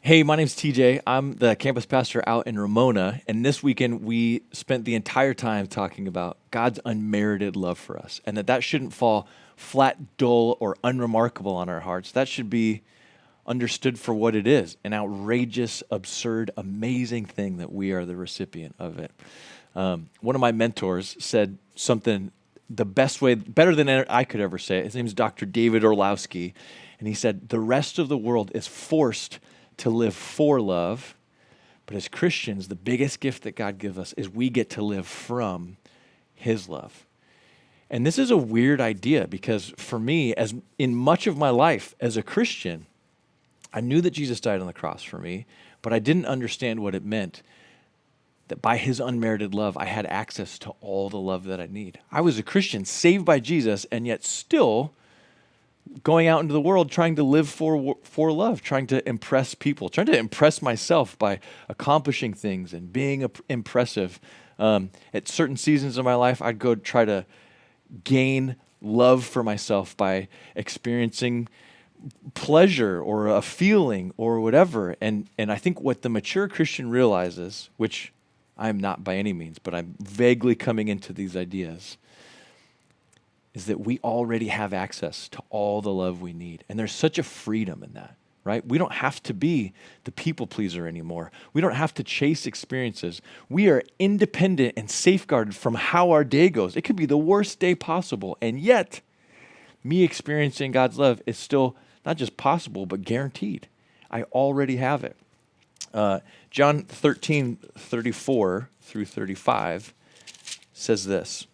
Hey, my name's TJ. I'm the campus pastor out in Ramona, and this weekend we spent the entire time talking about God's unmerited love for us, and that shouldn't fall flat, dull, or unremarkable on our hearts. That should be understood for what it is, an outrageous, absurd, amazing thing that we are the recipient of it. One of my mentors said something the best way, better than I could ever say it. His name is Dr. David Orlowski, and he said, the rest of the world is forced to live for love, but as Christians, the biggest gift that God gives us is we get to live from his love. And this is a weird idea because for me, as in much of my life as a Christian, I knew that Jesus died on the cross for me, but I didn't understand what it meant that by his unmerited love, I had access to all the love that I need. I was a Christian saved by Jesus and yet still going out into the world trying to live for love, trying to impress people, trying to impress myself by accomplishing things and being impressive. At certain seasons of my life, I'd go try to gain love for myself by experiencing pleasure or a feeling or whatever. And I think what the mature Christian realizes, which I'm not by any means, but I'm vaguely coming into these ideas, is that we already have access to all the love we need. And there's such a freedom in that, right? We don't have to be the people pleaser anymore. We don't have to chase experiences. We are independent and safeguarded from how our day goes. It could be the worst day possible. And yet, me experiencing God's love is still not just possible, but guaranteed. I already have it. John 13:34 through 35 says this.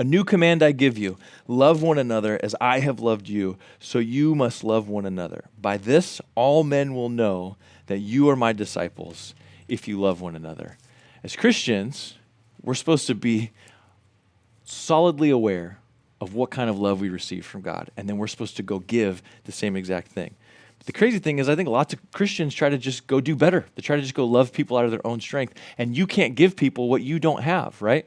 A new command I give you, love one another as I have loved you, so you must love one another. By this, all men will know that you are my disciples if you love one another. As Christians, we're supposed to be solidly aware of what kind of love we receive from God, and then we're supposed to go give the same exact thing. But the crazy thing is I think lots of Christians try to just go do better. They try to just go love people out of their own strength, and you can't give people what you don't have, right?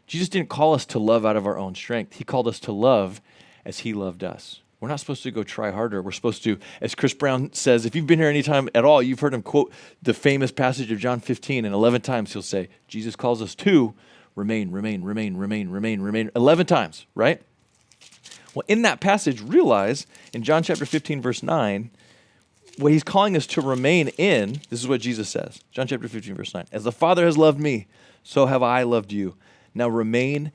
Jesus didn't call us to love out of our own strength. He called us to love as he loved us. We're not supposed to go try harder. We're supposed to, as Chris Brown says, if you've been here any time at all, you've heard him quote the famous passage of John 15, and 11 times he'll say, Jesus calls us to remain, remain, remain, remain, remain, remain, 11 times, right? Well, in that passage, realize in John chapter 15, verse 9, what he's calling us to remain in, this is what Jesus says, John chapter 15, verse 9, as the Father has loved me, so have I loved you. Now remain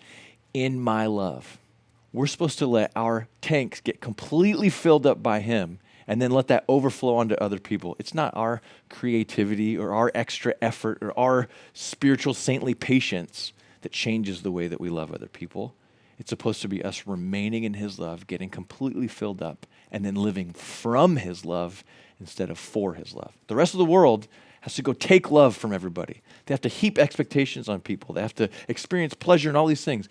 in my love. We're supposed to let our tanks get completely filled up by him and then let that overflow onto other people. It's not our creativity or our extra effort or our spiritual saintly patience that changes the way that we love other people. It's supposed to be us remaining in his love, getting completely filled up, and then living from his love instead of for his love. The rest of the world has to go take love from everybody. They have to heap expectations on people. They have to experience pleasure and all these things.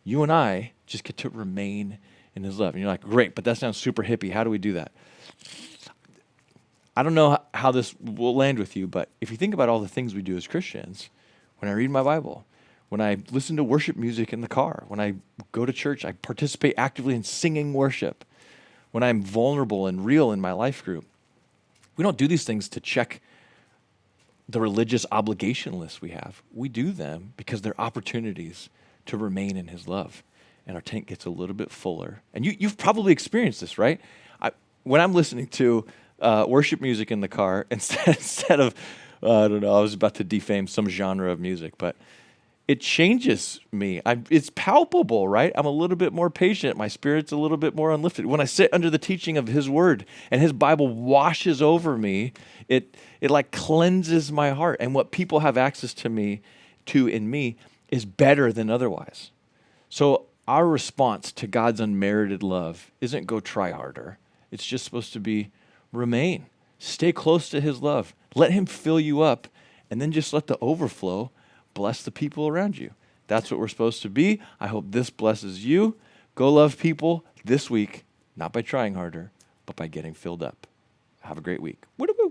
You and I just get to remain in his love. And you're like, great, but that sounds super hippie. How do we do that? I don't know how this will land with you, but if you think about all the things we do as Christians, when I read my Bible, when I listen to worship music in the car, when I go to church, I participate actively in singing worship, when I'm vulnerable and real in my life group, we don't do these things to check the religious obligation list we have. We do them because they're opportunities to remain in his love. And our tank gets a little bit fuller. And you've probably experienced this, right? When I'm listening to worship music in the car, instead of, I don't know, I was about to defame some genre of music, but it changes me. It's palpable, right? I'm a little bit more patient. My spirit's a little bit more unlifted. When I sit under the teaching of his word and his Bible washes over me, it like cleanses my heart. And what people have access to in me is better than otherwise. So our response to God's unmerited love isn't go try harder. It's just supposed to be remain. Stay close to his love. Let him fill you up, and then just let the overflow bless the people around you. That's what we're supposed to be. I hope this blesses you. Go love people this week, not by trying harder, but by getting filled up. Have a great week. Woo-hoo.